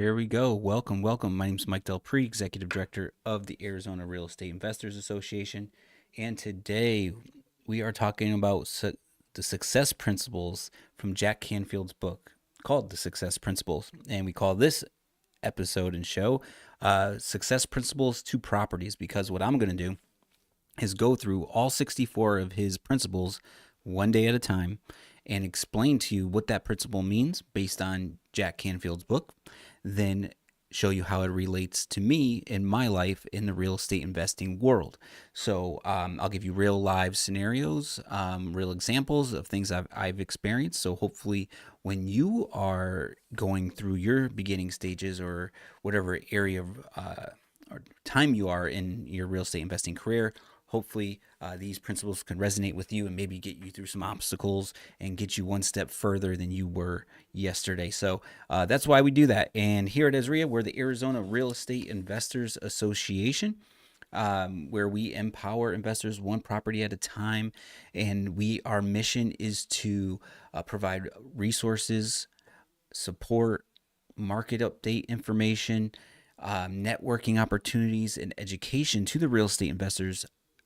Here we go. Welcome, welcome. My name is Mike DelPrete, Executive Director of the Arizona Real Estate Investors Association. And today we are talking about the success principles from Jack Canfield's book called The Success Principles. And we call this episode and show Success Principles to Properties, because what I'm going to do is go through all 64 of his principles one day at a time and explain to you what that principle means based on Jack Canfield's book, then show you how it relates to me in my life in the real estate investing world. So I'll give you real live scenarios, real examples of things I've experienced. So hopefully when you are going through your beginning stages or whatever area of or time you are in your real estate investing career, hopefully these principles can resonate with you and maybe get you through some obstacles and get you one step further than you were yesterday. So that's why we do that. And here at AZREIA, we're the Arizona Real Estate Investors Association, where we empower investors one property at a time. And our mission is to provide resources, support, market update information, networking opportunities, and education to the real estate investors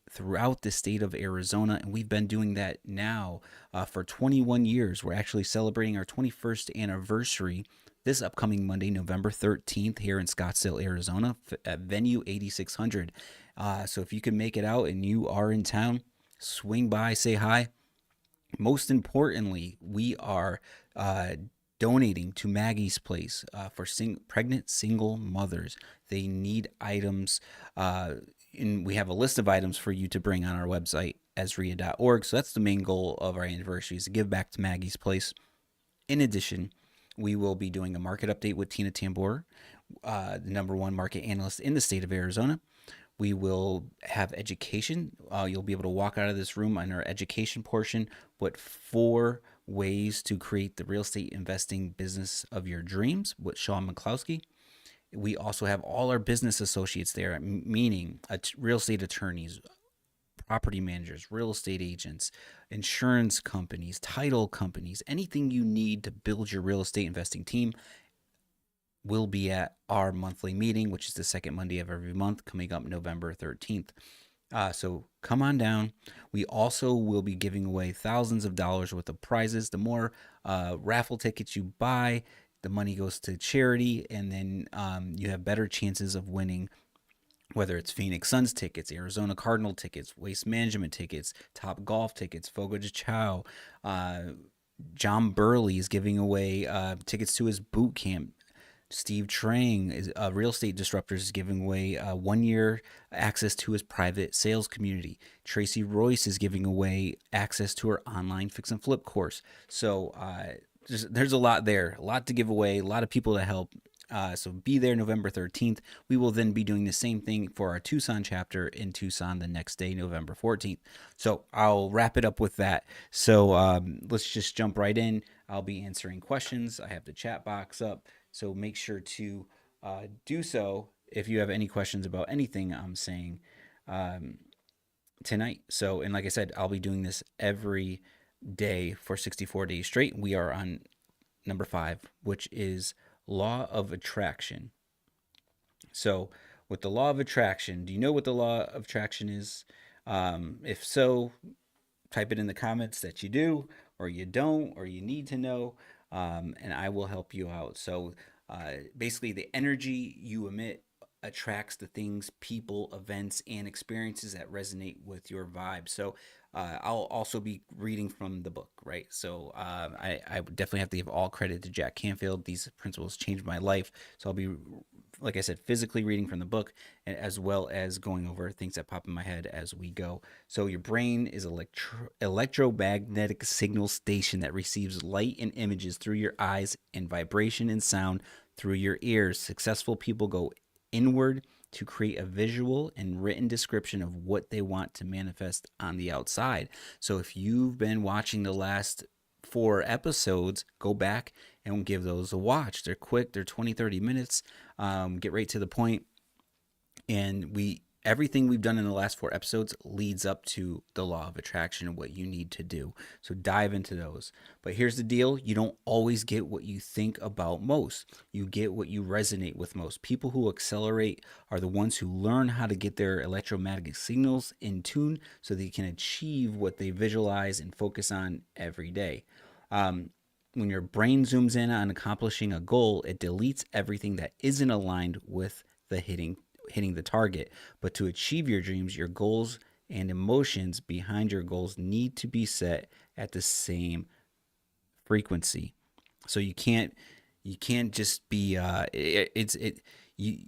throughout the state of Arizona. And we've been doing that now for 21 years. We're actually celebrating our 21st anniversary this upcoming Monday, November 13th, here in Scottsdale, Arizona, at venue 8600. So if you can make it out and you are in town, swing by, say hi. Most importantly, we are donating to Maggie's Place for pregnant single mothers. They need items, and we have a list of items for you to bring on our website, AZREIA.org. So that's the main goal of our anniversary, is to give back to Maggie's Place. In addition, we will be doing a market update with Tina Tambor, the #1 market analyst in the state of Arizona. We will have education. You'll be able to walk out of this room on our education portion. What 4 ways to create the real estate investing business of your dreams with Sean McCloskey. We also have all our business associates there, meaning real estate attorneys, property managers, real estate agents, insurance companies, title companies, anything you need to build your real estate investing team will be at our monthly meeting, which is the second Monday of every month, coming up November 13th. So come on down. We also will be giving away thousands of dollars worth of prizes. The more raffle tickets you buy, the money goes to charity, and then you have better chances of winning, whether it's Phoenix Suns tickets, Arizona Cardinal tickets, Waste Management tickets, Top Golf tickets, Fogo de Chao. John Burley is giving away tickets to his boot camp. Steve Trang, is Real Estate Disruptors, is giving away 1 year access to his private sales community. Tracy Royce is giving away access to her online fix and flip course. So there's a lot there, a lot to give away, a lot of people to help. So be there November 13th. We will then be doing the same thing for our Tucson chapter in Tucson the next day, November 14th. So I'll wrap it up with that. So let's just jump right in. I'll be answering questions. I have the chat box up. So make sure to do so if you have any questions about anything I'm saying tonight. So, and like I said, I'll be doing this every day for 64 days straight. We are on number 5, which is law of attraction. So with the law of attraction, do you know what the law of attraction is? If so, type it in the comments that you do, or you don't, or you need to know, and I will help you out. So basically, the energy you emit attracts the things, people, events, and experiences that resonate with your vibe. So I'll also be reading from the book, right? So I would definitely have to give all credit to Jack Canfield. These principles changed my life. So I'll be, like I said, physically reading from the book, and as well as going over things that pop in my head as we go. So your brain is electromagnetic signal station that receives light and images through your eyes and vibration and sound through your ears. Successful people go inward to create a visual and written description of what they want to manifest on the outside. So if you've been watching the last 4 episodes, go back and give those a watch. They're quick. They're 20, 30 minutes. Get right to the point. And we everything we've done in the last 4 episodes leads up to the law of attraction and what you need to do. So dive into those. But here's the deal: you don't always get what you think about most. You get what you resonate with most. People who accelerate are the ones who learn how to get their electromagnetic signals in tune so they can achieve what they visualize and focus on every day. When your brain zooms in on accomplishing a goal, it deletes everything that isn't aligned with the hitting the target. But to achieve your dreams, your goals and emotions behind your goals need to be set at the same frequency. So you can't just be you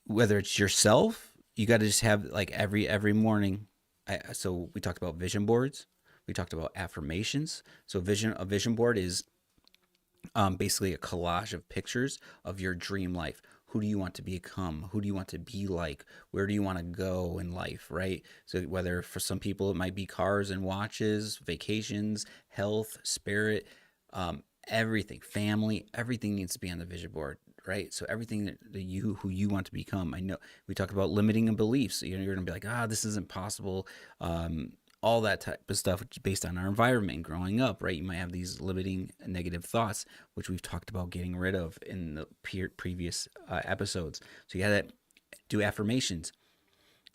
whether it's yourself, you got to just have like every morning. So we talked about vision boards, we talked about affirmations. So a vision board is basically a collage of pictures of your dream life. Who do you want to become? Who do you want to be like? Where do you want to go in life, right? So whether for some people it might be cars and watches, vacations, health, spirit, everything, family, everything needs to be on the vision board, right? So everything that you who you want to become. I know we talked about limiting beliefs. You're going to be like, this isn't possible. All that type of stuff based on our environment growing up, right? You might have these limiting negative thoughts, which we've talked about getting rid of in the previous episodes. So you got to do affirmations.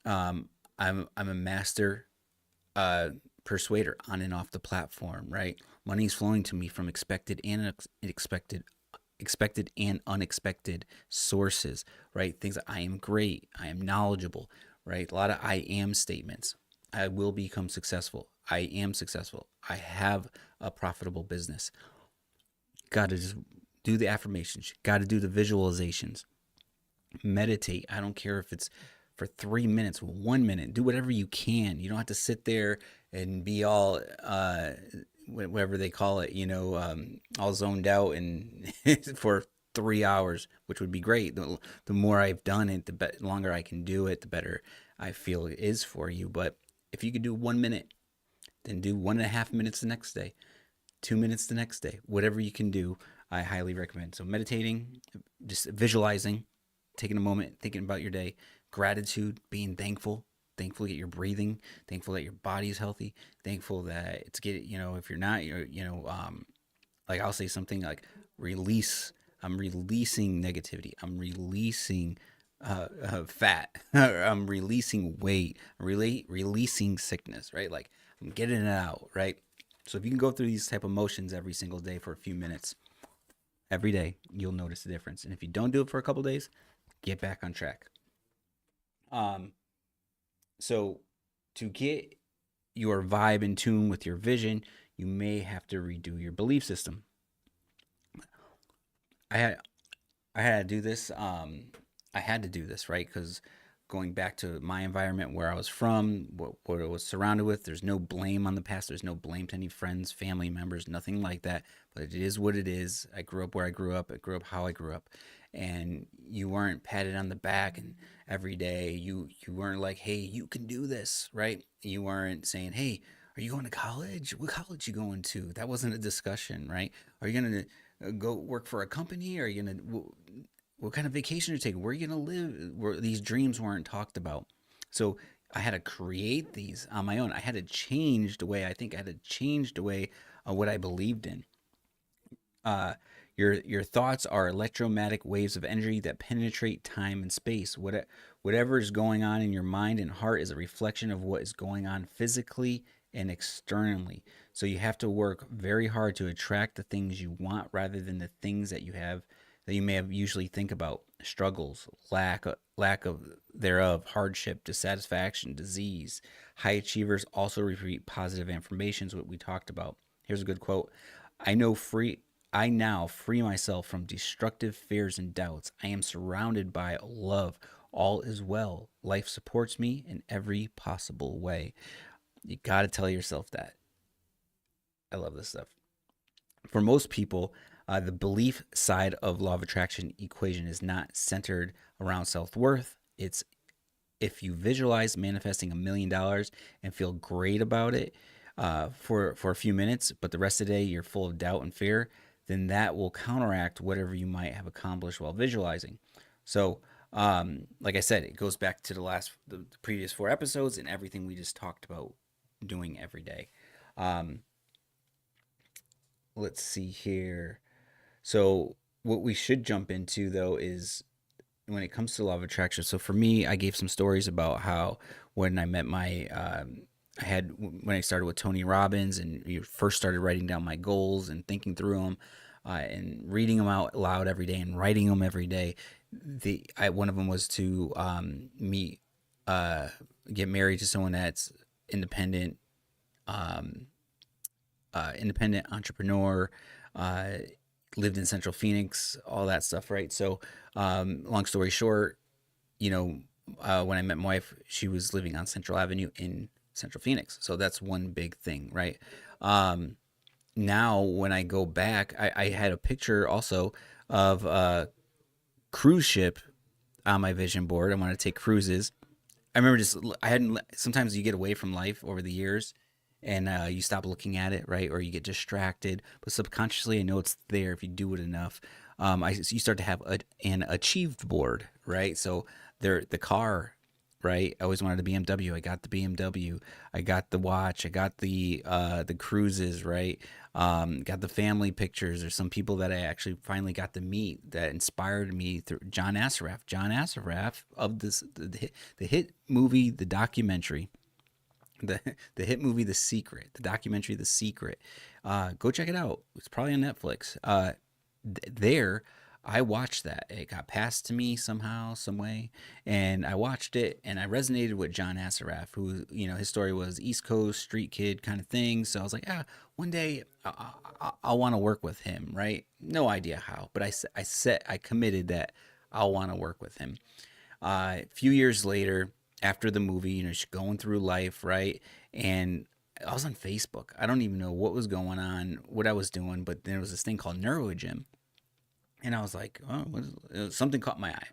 I'm a master persuader on and off the platform, right? Money's flowing to me from expected and unexpected sources, right? Things that I am great, I am knowledgeable, right? A lot of I am statements. I will become successful. I am successful. I have a profitable business. Got to just do the affirmations. Got to do the visualizations. Meditate. I don't care if it's for 3 minutes, 1 minute. Do whatever you can. You don't have to sit there and be all whatever they call it, all zoned out and for 3 hours, which would be great. The more I've done it, the longer I can do it, the better I feel it is for you. But if you could do 1 minute, then do 1.5 minutes the next day, 2 minutes the next day, whatever you can do, I highly recommend. So meditating, just visualizing, taking a moment, thinking about your day, gratitude, being thankful that you're breathing, thankful that your body is healthy, thankful that it's if you're not, like I'll say something like release. I'm releasing negativity. I'm releasing fat. I'm releasing weight. I'm releasing sickness, right? Like I'm getting it out, right? So if you can go through these type of motions every single day for a few minutes, every day, you'll notice the difference. And if you don't do it for a couple of days, get back on track. So to get your vibe in tune with your vision, you may have to redo your belief system. I had to do this. I had to do this, right? Because going back to my environment where I was from, what I was surrounded with, there's no blame on the past. There's no blame to any friends, family members, nothing like that. But it is what it is. I grew up where I grew up. I grew up how I grew up. And you weren't patted on the back and every day. You weren't like, hey, you can do this, right? You weren't saying, hey, are you going to college? What college you going to? That wasn't a discussion, right? Are you going to go work for a company? Are you going to what kind of vacation are you taking? Where are you going to live? Where these dreams weren't talked about. So I had to create these on my own. I had to change the way I think. I had to change the way what I believed in. Your thoughts are electromagnetic waves of energy that penetrate time and space. Whatever is going on in your mind and heart is a reflection of what is going on physically and externally. So you have to work very hard to attract the things you want rather than the things that you may have usually think about: struggles, lack of thereof, hardship, dissatisfaction, disease. High achievers also repeat positive affirmations, what we talked about. Here's a good quote: I now free myself from destructive fears and doubts. I am surrounded by love. All is well. Life supports me in every possible way. You got to tell yourself that. I love this stuff. For most people, the belief side of law of attraction equation is not centered around self-worth. It's if you visualize manifesting $1 million and feel great about it for a few minutes, but the rest of the day you're full of doubt and fear, then that will counteract whatever you might have accomplished while visualizing. So Like I said, it goes back to the previous 4 episodes and everything we just talked about doing every day. Um, let's see here. So what we should jump into though is when it comes to law of attraction. So for me, I gave some stories about how when I met my I had when I started with Tony Robbins and you first started writing down my goals and thinking through them and reading them out loud every day and writing them every day. One of them was to meet uh, get married to someone that's independent, um, independent entrepreneur, uh, lived in Central Phoenix, all that stuff, right? So, long story short, you know, when I met my wife, she was living on Central Avenue in Central Phoenix. So that's one big thing, right? Um, Now, when I go back, I had a picture also of a cruise ship on my vision board. I want to take cruises. I remember just I hadn't. Sometimes you get away from life over the years, and you stop looking at it, right, or you get distracted. But subconsciously, I know it's there if you do it enough. You start to have an achieved board, right? So the car, right? I always wanted a BMW. I got the BMW. I got the watch. I got the cruises, right? Got the family pictures. There's some people that I actually finally got to meet that inspired me through John Assaraf. John Assaraf of the hit movie, the documentary, the the hit movie, The Secret, the documentary, The Secret. Go check it out. It's probably on Netflix. There, I watched that. It got passed to me somehow, some way, and I watched it, and I resonated with John Assaraf, who his story was East Coast street kid kind of thing. So I was like, one day I'll want to work with him, right? No idea how, but I committed that I'll want to work with him. A few years later, after the movie, she's going through life, right? And I was on Facebook. I don't even know what was going on, what I was doing, but there was this thing called NeuroGym, and I was like, oh, something caught my eye.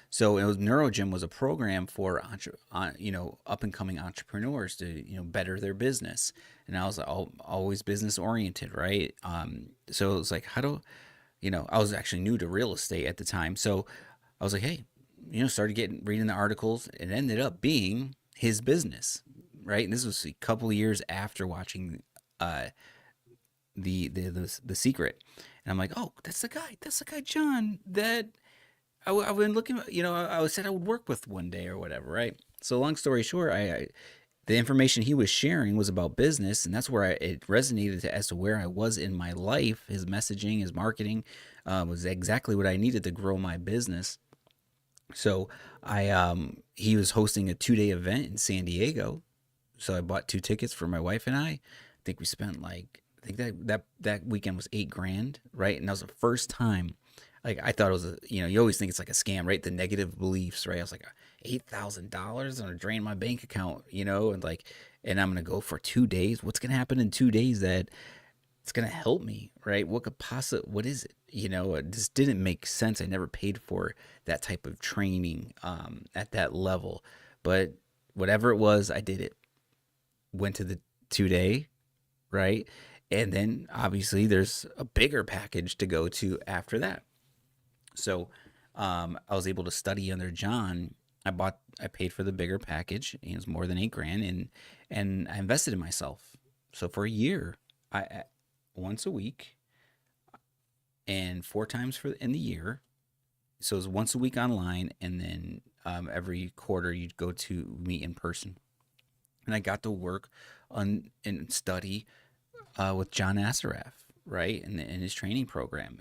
So it was NeuroGym was a program for up and coming entrepreneurs to better their business, and I was always business oriented, right? So it was like, how do I was actually new to real estate at the time, so I was like, hey, started reading the articles. It ended up being his business, right? And this was a couple of years after watching uh, the Secret, and I'm like, oh, that's the guy, John, that I've been looking. I said I would work with one day or whatever, right? So long story short, the information he was sharing was about business, and that's where it resonated as to where I was in my life. His messaging, his marketing, was exactly what I needed to grow my business. So he was hosting a 2-day event in San Diego. So I bought 2 tickets for my wife and I think we spent I think that weekend was 8 grand, right? And that was the first time. Like I thought it was you always think it's like a scam, right? The negative beliefs, right? I was like, $8,000, I'm gonna drain my bank account, and I'm gonna go for 2 days. What's gonna happen in 2 days that it's gonna help me, right? What is it? It just didn't make sense. I never paid for that type of training at that level, but whatever it was, I did it. Went to the 2 day, right? And then obviously there's a bigger package to go to after that. So I was able to study under John. I paid for the bigger package. It was more than 8 grand, and I invested in myself. So for a year, I once a week and 4 times in the year. So it was once a week online, and then every quarter you'd go to meet in person. And I got to work on and study with John Assaraf, right, in his training program,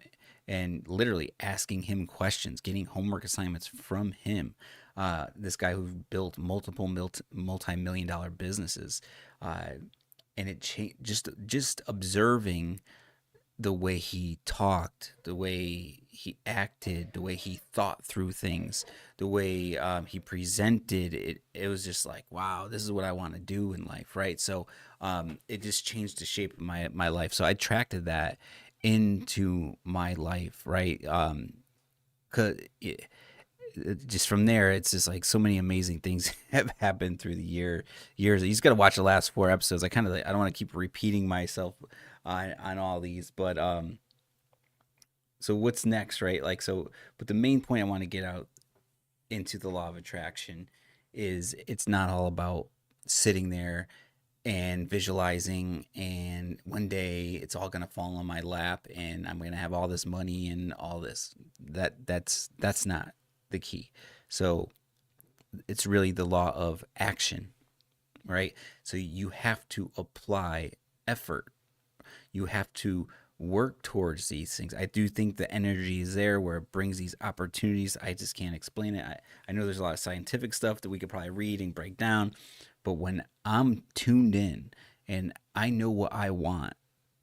and literally asking him questions, getting homework assignments from him. This guy who built multiple multi-million dollar businesses, and it changed just observing the way he talked, the way he acted, the way he thought through things, the way he presented it. It was just like, wow, this is what I want to do in life, right? So it just changed the shape of my life. So I attracted that into my life, right? Cause just from there, it's just like so many amazing things have happened through the years. You just got to watch the last 4 episodes. I don't want to keep repeating myself on all these, but so what's next, right? Like, so, but the main point I want to get out into the law of attraction is it's not all about sitting there and visualizing and one day it's all going to fall on my lap and I'm going to have all this money and all this. That's not the key. So it's really the law of action, right? So you have to apply effort. You have to work towards these things. I do think the energy is there where it brings these opportunities. I just can't explain it. I know there's a lot of scientific stuff that we could probably read and break down, but when I'm tuned in and I know what I want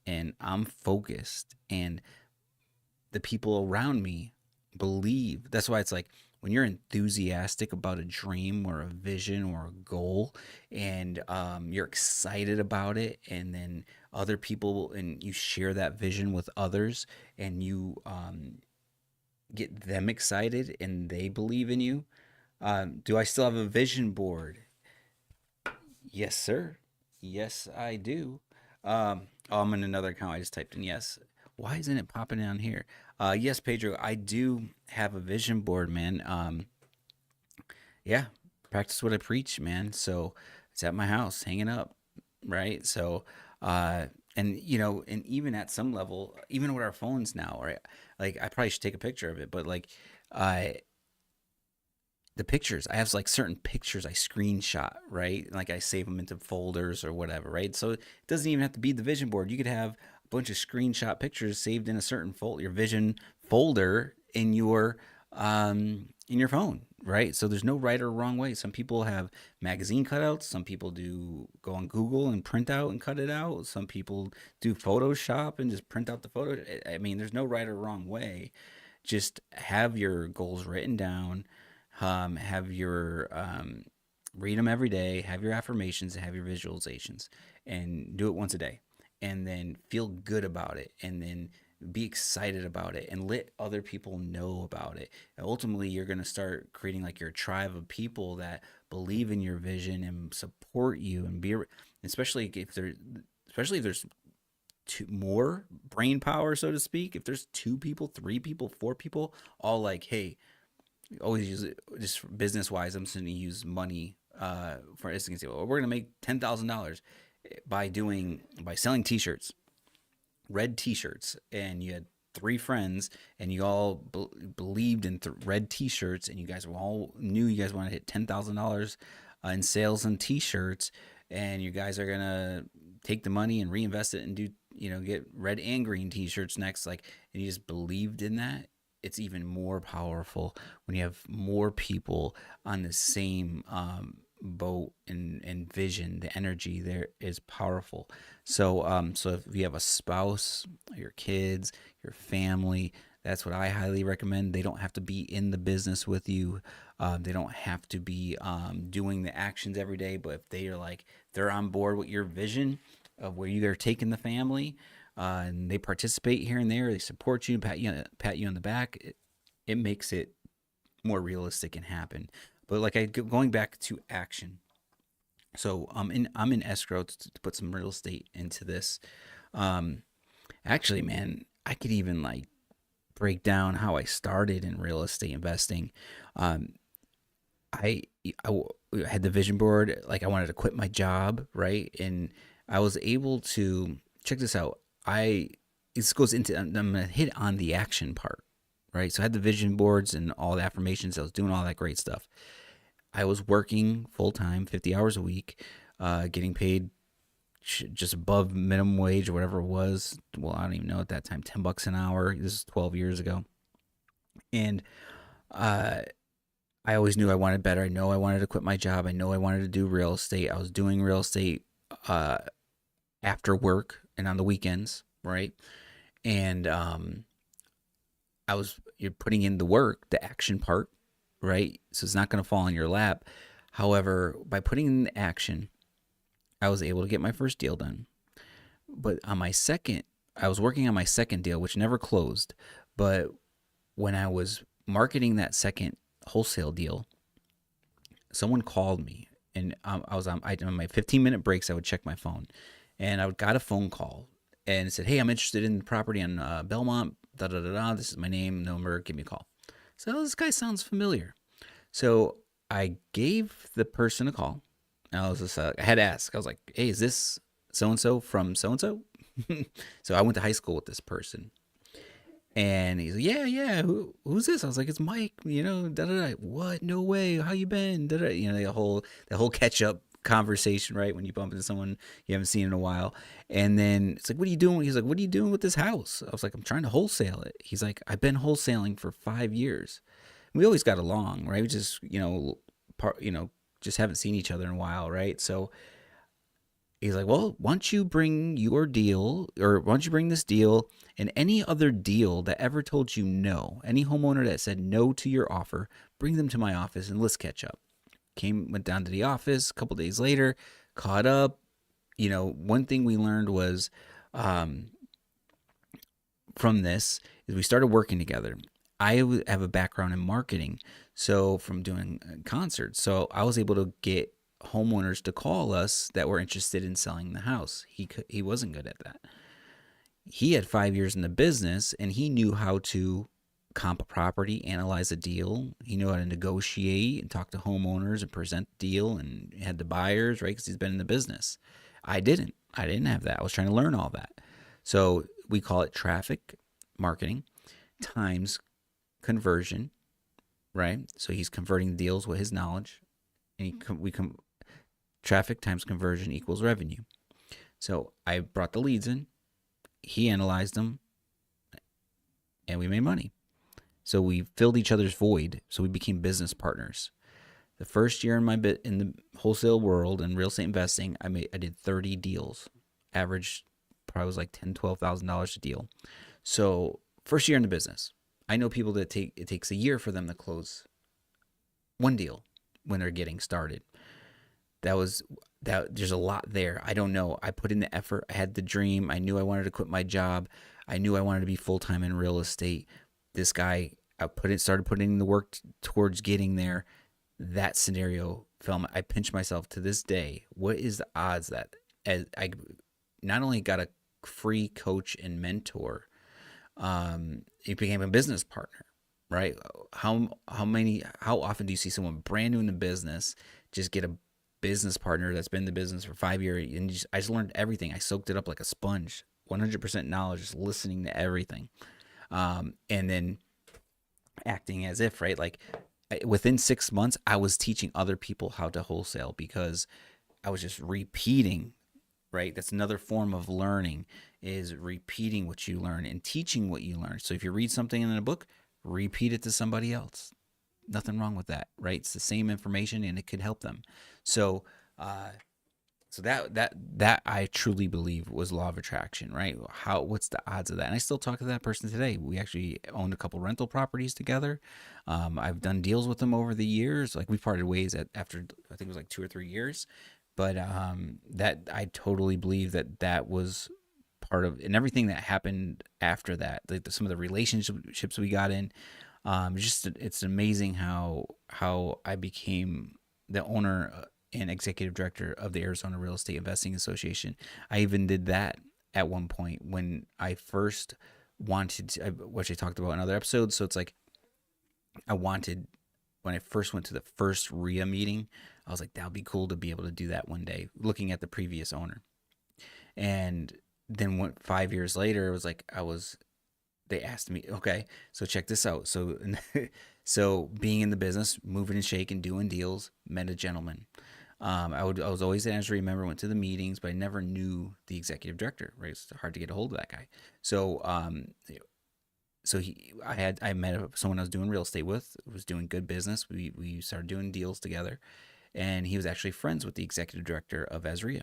and I'm focused and the people around me believe. That's why it's like when you're enthusiastic about a dream or a vision or a goal and you're excited about it, and then other people and you share that vision with others and you get them excited and they believe in you. Do I still have a vision board? Yes, sir. Yes, I do. Oh, I'm in another account. I just typed in yes. Why isn't it popping down here? Yes, Pedro, I do have a vision board, man. Yeah, practice what I preach, man. So it's at my house, hanging up, right? So, uh, and and even at some level, even with our phones now, right? Like, I probably should take a picture of it, but like, uh, the pictures I have like certain pictures I screenshot, right? Like I save them into folders or whatever, right? So it doesn't even have to be the vision board. You could have a bunch of screenshot pictures saved in a certain folder, your vision folder in your phone, right? So there's no right or wrong way. Some people have magazine cutouts, some people do go on Google and print out and cut it out, some people do Photoshop and just print out the photo. I mean, there's no right or wrong way. Just have your goals written down, have your read them every day, have your affirmations, have your visualizations, and do it once a day, and then feel good about it, and then be excited about it, and let other people know about it. And ultimately, you're going to start creating like your tribe of people that believe in your vision and support you, and be especially if there's more brain power, so to speak. If there's two people, three people, four people, all like, hey, always use it just business wise. I'm just going to use money for instance. Well, we're going to make $10,000 by selling T-shirts, red T-shirts, and you had three friends, and you all believed in red T-shirts, and you guys were all knew you guys wanted to hit $10,000 in sales and T-shirts, and you guys are gonna take the money and reinvest it and do get red and green T-shirts next, like, and you just believed in that. It's even more powerful when you have more people on the same boat and vision. The energy there is powerful. So if you have a spouse, your kids, your family, that's what I highly recommend. They don't have to be in the business with you. They don't have to be doing the actions every day. But if they are like they're on board with your vision of where you are taking the family, and they participate here and there, they support you, pat you on the back. It makes it more realistic and happen. But like going back to action, so I'm in escrow to put some real estate into this. Um, Actually, man, I could even like break down how I started in real estate investing. Um, I, had the vision board, like I wanted to quit my job, right? And I was able to check this out. I This goes into I'm gonna hit on the action part, right? So I had the vision boards and all the affirmations. I was doing all that great stuff. I was working full time, 50 hours a week, getting paid just above minimum wage or whatever it was. Well, I don't even know at that time, $10 an hour. This is 12 years ago. And uh, I always knew I wanted better. I know I wanted to quit my job. I know I wanted to do real estate. I was doing real estate uh, after work and on the weekends, right? And you're putting in the work, the action part, right? So it's not going to fall in your lap. However, by putting in the action, I was able to get my first deal done. But on my second, I was working on my second deal, which never closed. But when I was marketing that second wholesale deal, someone called me, and I was on my 15-minute breaks. I would check my phone, and I got a phone call, and it said, "Hey, I'm interested in the property on Belmont. Da da da da. This is my name, number. Give me a call." So this guy sounds familiar. So I gave the person a call. And I was just, I had to ask. I was like, hey, is this so and so from so and so? So I went to high school with this person. And he's like, yeah, yeah. Who's this? I was like, it's Mike. Da da da. What? No way. How you been? Da da. The whole catch up conversation, right? When you bump into someone you haven't seen in a while, and then it's like, what are you doing? He's like, what are you doing with this house? I was like, I'm trying to wholesale it. He's like, I've been wholesaling for 5 years. We always got along, right? We just, just haven't seen each other in a while, right? So he's like, well, why don't you bring your deal, or why don't you bring this deal and any other deal that ever told you no, any homeowner that said no to your offer, bring them to my office and let's catch up. Went down to the office a couple days later, caught up. One thing we learned was, um, from this is we started working together. I have a background in marketing, so from doing concerts, so I was able to get homeowners to call us that were interested in selling the house. He wasn't good at that. He had 5 years in the business, and he knew how to comp a property, analyze a deal. He knew how to negotiate and talk to homeowners and present the deal, and had the buyers, right? Because he's been in the business. I didn't. I didn't have that. I was trying to learn all that. So we call it traffic marketing times conversion, right? So he's converting deals with his knowledge, and traffic times conversion equals revenue. So I brought the leads in, he analyzed them, and we made money. So we filled each other's void. So we became business partners. The first year in the wholesale world and real estate investing, I did 30 deals. Average probably was like $10,000-$12,000 a deal. So first year in the business, I know people that it takes a year for them to close one deal when they're getting started. There's a lot there. I don't know. I put in the effort. I had the dream. I knew I wanted to quit my job. I knew I wanted to be full-time in real estate. This guy, started putting in the work towards getting there. That scenario I pinch myself to this day. What is the odds that as I not only got a free coach and mentor, he became a business partner, right? How often do you see someone brand new in the business just get a business partner that's been in the business for 5 years, and I just learned everything. I soaked it up like a sponge, 100% knowledge, just listening to everything, and then acting as if, right? Like within 6 months, I was teaching other people how to wholesale because I was just repeating, right? That's another form of learning, is repeating what you learn and teaching what you learn. So if you read something in a book, repeat it to somebody else. Nothing wrong with that, right? It's the same information and it could help them. So, that I truly believe was law of attraction, right? What's the odds of that? And I still talk to that person today. We actually owned a couple rental properties together. I've done deals with them over the years. Like we parted ways after I think it was like 2 or 3 years, but that I totally believe that was part of, and everything that happened after that, like some of the relationships we got in. It's amazing how I became the owner and executive director of the Arizona Real Estate Investing Association. I even did that at one point when I first wanted to, which I talked about in other episodes. So it's like when I first went to the first RIA meeting, I was like, that would be cool to be able to do that one day, looking at the previous owner. And then 5 years later, it was like they asked me, okay, so check this out. So, so being in the business, moving and shaking, doing deals, met a gentleman. I was always an AZREIA member, went to the meetings, but I never knew the executive director. Right, it's hard to get a hold of that guy. So, I met someone I was doing real estate with, was doing good business. We started doing deals together, and he was actually friends with the executive director of AZREIA.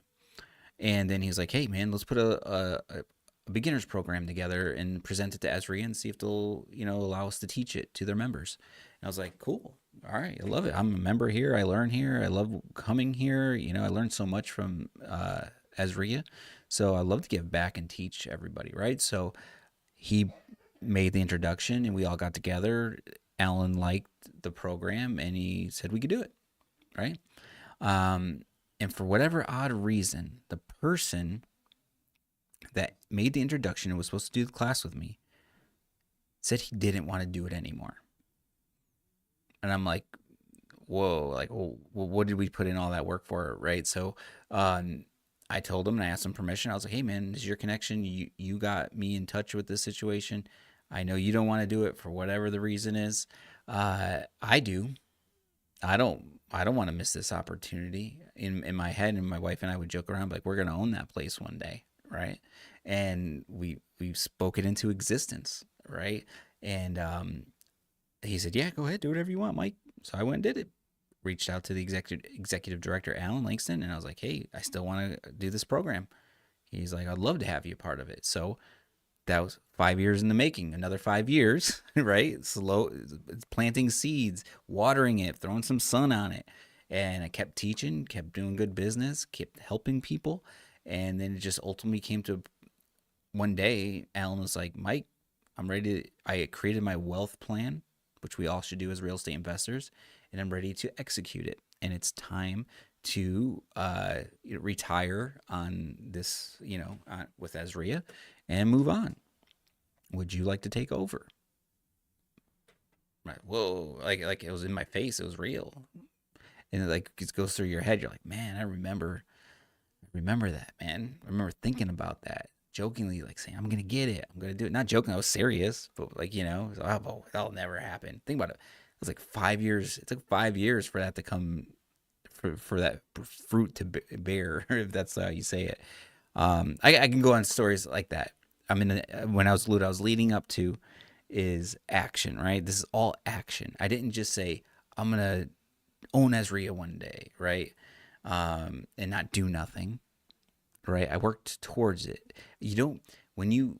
And then he was like, hey man, let's put a beginner's program together and present it to AZREIA and see if they'll, allow us to teach it to their members. And I was like, cool. All right. I love it. I'm a member here. I learn here. I love coming here. I learned so much from AZREIA. So I love to give back and teach everybody. Right. So he made the introduction and we all got together. Alan liked the program and he said we could do it. Right. And for whatever odd reason, the person that made the introduction and was supposed to do the class with me said he didn't want to do it anymore. And I'm like, whoa, like, well, what did we put in all that work for, right? So, um, I told him and I asked him permission. I was like, hey man, this is your connection. You got me in touch with this situation. I know you don't want to do it for whatever the reason is. I do. I don't want to miss this opportunity. In my head, and my wife and I would joke around like we're gonna own that place one day, right? And we spoke it into existence, right? And he said, yeah, go ahead, do whatever you want, Mike. So I went and did it. Reached out to the executive director, Alan Langston, and I was like, hey, I still want to do this program. He's like, I'd love to have you a part of it. So that was 5 years in the making. Another 5 years, right? Slow planting seeds, watering it, throwing some sun on it. And I kept teaching, kept doing good business, kept helping people. And then it just ultimately came to one day, Alan was like, Mike, I'm ready to, I created my wealth plan, which we all should do as real estate investors, and I'm ready to execute it. And it's time to retire on this, with AZREIA and move on. Would you like to take over? Right. Whoa, like it was in my face. It was real. And it like it goes through your head. You're like, man, I remember that, man. I remember thinking about that. Jokingly, like saying, I'm gonna get it. I'm gonna do it. Not joking, I was serious, but like, oh, that'll never happen. Think about it. It was like 5 years. It took 5 years for that to come for that fruit to bear, if that's how you say it. I can go on stories like that. I mean, when I was leading up to is action, right? This is all action. I didn't just say I'm gonna own AZREIA one day, right? And not do nothing, right? I worked towards it. You don't when you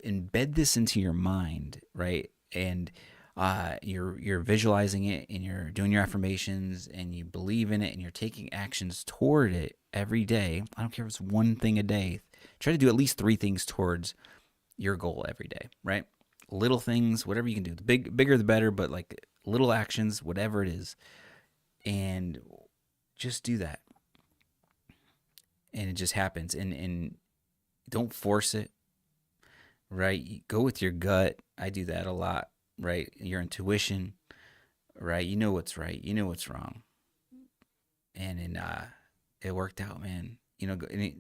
embed this into your mind, right? And you're visualizing it and you're doing your affirmations and you believe in it and you're taking actions toward it every day. I don't care if it's one thing a day. Try to do at least 3 things towards your goal every day, right? Little things, whatever you can do. The bigger the better, but like little actions, whatever it is, and just do that, and it just happens. And don't force it, right? Go with your gut. I do that a lot, right? Your intuition, right? You know what's right. You know what's wrong, and it worked out, man.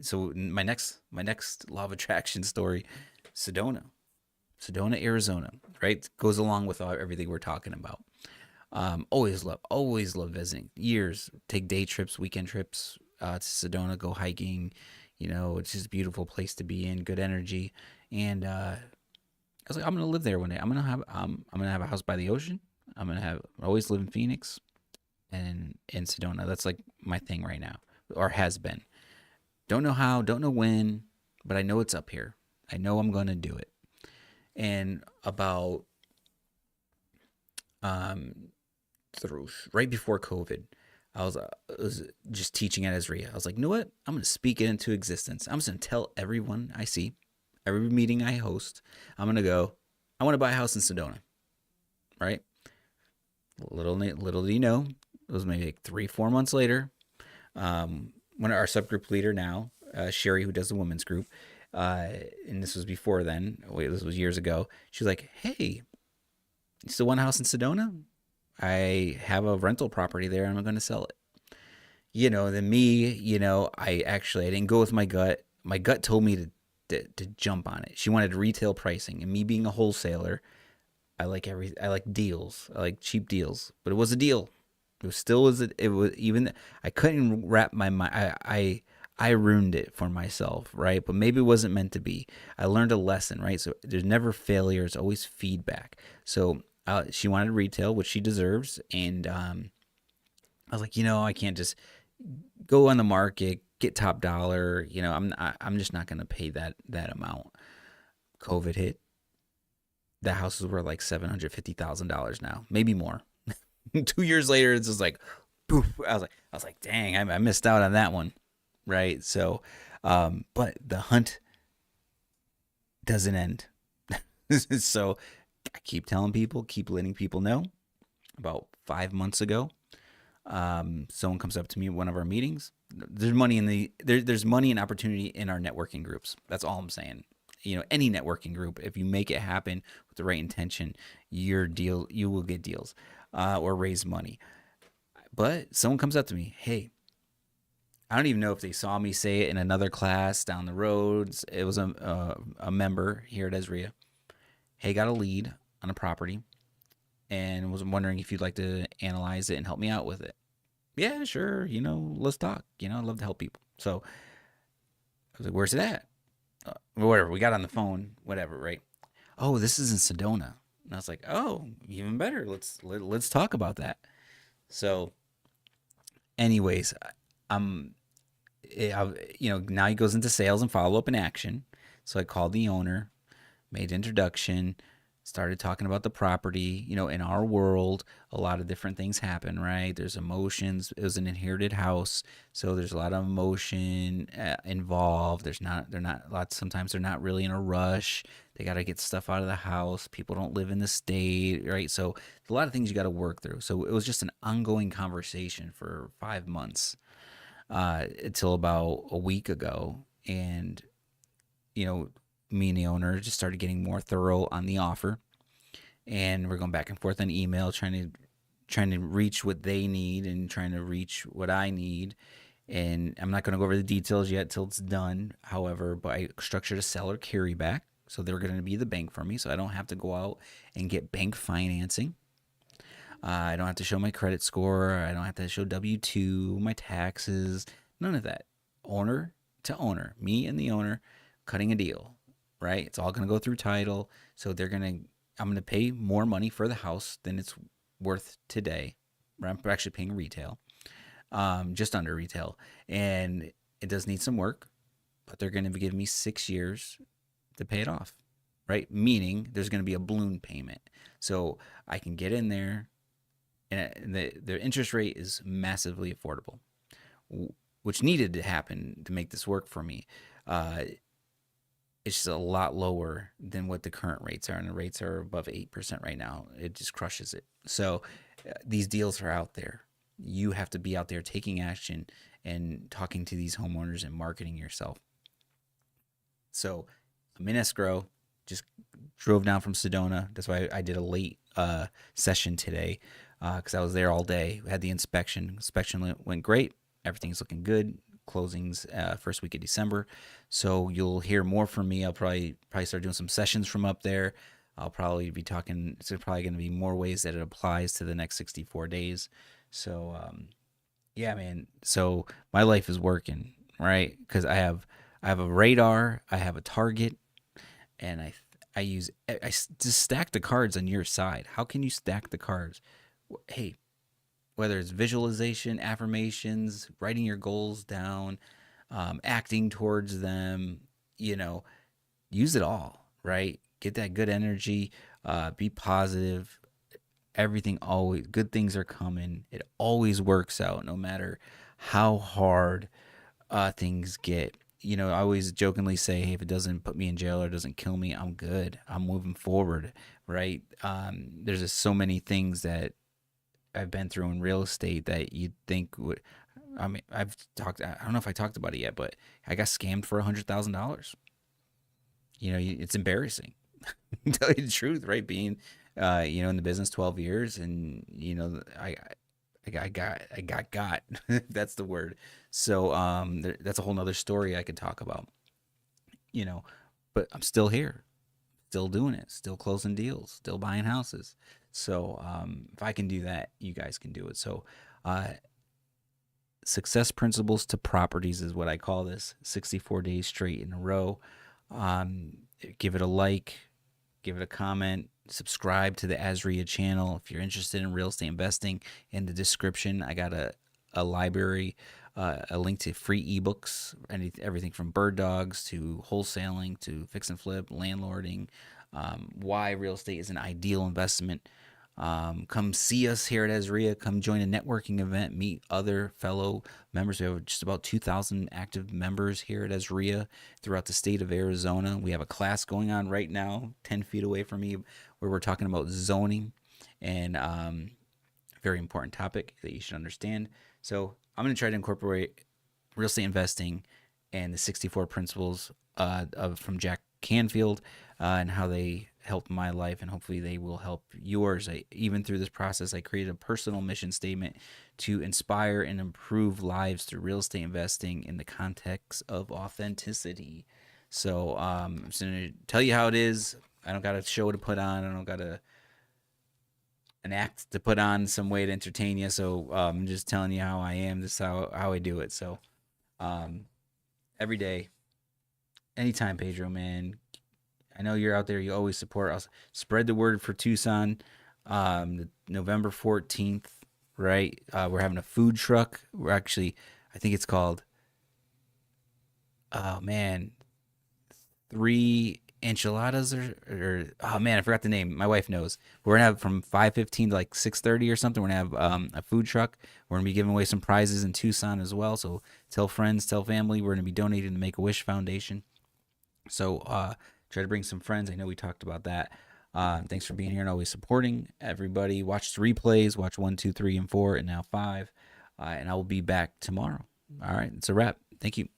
So my next law of attraction story, Sedona, Arizona, right? Goes along with everything we're talking about. Always love visiting. Years, take day trips, weekend trips to Sedona, go hiking. It's just a beautiful place to be in, good energy. And I was like, I'm gonna live there one day. I'm gonna have a house by the ocean. Always live in Phoenix and in Sedona. That's like my thing right now, or has been. Don't know how, don't know when, but I know it's up here. I know I'm gonna do it. And about through right before COVID, I was just teaching at AZREIA. I was like, you know what? I'm gonna speak it into existence. I'm just gonna tell everyone I see, every meeting I host, I'm gonna go, I want to buy a house in Sedona, right? Little do you know, it was maybe like 3-4 months later. One of our subgroup leader now, Sherry, who does the women's group, and this was before then. Wait, this was years ago. She was like, "Hey, you still want a house in Sedona? I have a rental property there, and I'm going to sell it." Then me, I didn't go with my gut. My gut told me to jump on it. She wanted retail pricing, and me being a wholesaler, I like deals. I like cheap deals, but it was a deal. It was even I couldn't wrap my mind. I ruined it for myself, right? But maybe it wasn't meant to be. I learned a lesson, right? So there's never failure. It's always feedback. So she wanted retail, which she deserves, and I was like, I can't just go on the market, get top dollar. I'm just not gonna pay that amount. COVID hit. The house is worth like $750,000 now, maybe more. 2 years later, it's just like, poof. I was like, dang, I missed out on that one, right? So, but the hunt doesn't end. So I keep telling people, keep letting people know. About 5 months ago, someone comes up to me at one of our meetings. There's money there's money and opportunity in our networking groups. That's all I'm saying. Any networking group, if you make it happen with the right intention, you will get deals or raise money. But someone comes up to me, hey, I don't even know if they saw me say it in another class down the road. It was a member here at AZREIA. Hey, got a lead on a property and was wondering if you'd like to analyze it and help me out with it. Yeah, sure. Let's talk. I'd love to help people. So I was like, where's it at? Whatever. We got on the phone, whatever, right? Oh, this is in Sedona. And I was like, oh, even better. Let's talk about that. So, anyways, I'm now he goes into sales and follow up and action. So I called the owner, made introduction, started talking about the property. In our world, a lot of different things happen, right? There's emotions. It was an inherited house, so there's a lot of emotion involved. Sometimes they're not really in a rush. They got to get stuff out of the house. People don't live in the state, right? So a lot of things you got to work through. So it was just an ongoing conversation for 5 months until about a week ago. And, me and the owner just started getting more thorough on the offer. And we're going back and forth on email, trying to reach what they need and trying to reach what I need. And I'm not going to go over the details yet till it's done. However, but I structured a seller carryback. So they're going to be the bank for me. So I don't have to go out and get bank financing. I don't have to show my credit score. I don't have to show W-2, my taxes, none of that. Owner to owner, me and the owner cutting a deal, right? It's all going to go through title. So I'm going to pay more money for the house than it's worth today. I'm actually paying retail, just under retail. And it does need some work, but they're going to give me 6 years to pay it off, right? Meaning there's going to be a balloon payment. So I can get in there, and the interest rate is massively affordable, which needed to happen to make this work for me. It's just a lot lower than what the current rates are, and the rates are above 8% right now. It just crushes it. So these deals are out there. You have to be out there taking action and talking to these homeowners and marketing yourself. So I'm in escrow, just drove down from Sedona. That's why I did a late session today, because I was there all day. We had the inspection. Inspection went great. Everything's looking good. Closings first week of December. So you'll hear more from me. I'll probably start doing some sessions from up there. I'll probably be talking. It's probably going to be more ways that it applies to the next 64 days. So yeah, man. So my life is working, right? Because I have a radar. I have a target, and I just stack the cards on your side. How can you stack the cards? Hey, whether it's visualization, affirmations, writing your goals down, acting towards them, use it all, right? Get that good energy, be positive. Everything always, good things are coming. It always works out no matter how hard things get. I always jokingly say, hey, if it doesn't put me in jail or doesn't kill me, I'm good. I'm moving forward, right? There's just so many things that I've been through in real estate that you'd think would. I mean, I don't know if I talked about it yet, but I got scammed for $100,000. It's embarrassing. Tell you the truth, right? Being, in the business 12 years, and I got. That's the word. So, that's a whole nother story I could talk about. You know, but I'm still here, still doing it, still closing deals, still buying houses. So if I can do that, you guys can do it. So success principles to properties is what I call this. 64 days straight in a row. Give it a like, give it a comment, subscribe to the AZREIA channel if you're interested in real estate investing. In the description, I got a library, a link to free ebooks, everything from bird dogs to wholesaling to fix and flip, landlording, why real estate is an ideal investment. Come see us here at AZREIA. Come join a networking event. Meet other fellow members. We have just about 2,000 active members here at AZREIA throughout the state of Arizona. We have a class going on right now, 10 feet away from me, where we're talking about zoning, and very important topic that you should understand. So I'm going to try to incorporate real estate investing and the 64 principles from Jack Canfield, and how they helped my life, and hopefully they will help yours. Even through this process, I created a personal mission statement to inspire and improve lives through real estate investing in the context of authenticity. So I'm just going to tell you how it is. I don't got a show to put on. I don't got an act to put on, some way to entertain you. So I'm just telling you how I am. This is how I do it. So um, every day, anytime, Pedro, man. I know you're out there. You always support us. Spread the word for Tucson. November 14th, right? We're having a food truck. We're actually, I think it's called, oh man, three enchiladas or oh man, I forgot the name. My wife knows. We're gonna have from 5:15 to like 6:30 or something. We're gonna have a food truck. We're gonna be giving away some prizes in Tucson as well. So tell friends, tell family. We're gonna be donating to Make a Wish Foundation. So try to bring some friends. I know we talked about that. Thanks for being here and always supporting everybody. Watch the replays. Watch 1, 2, 3, and 4, and now 5. And I will be back tomorrow. All right, it's a wrap. Thank you.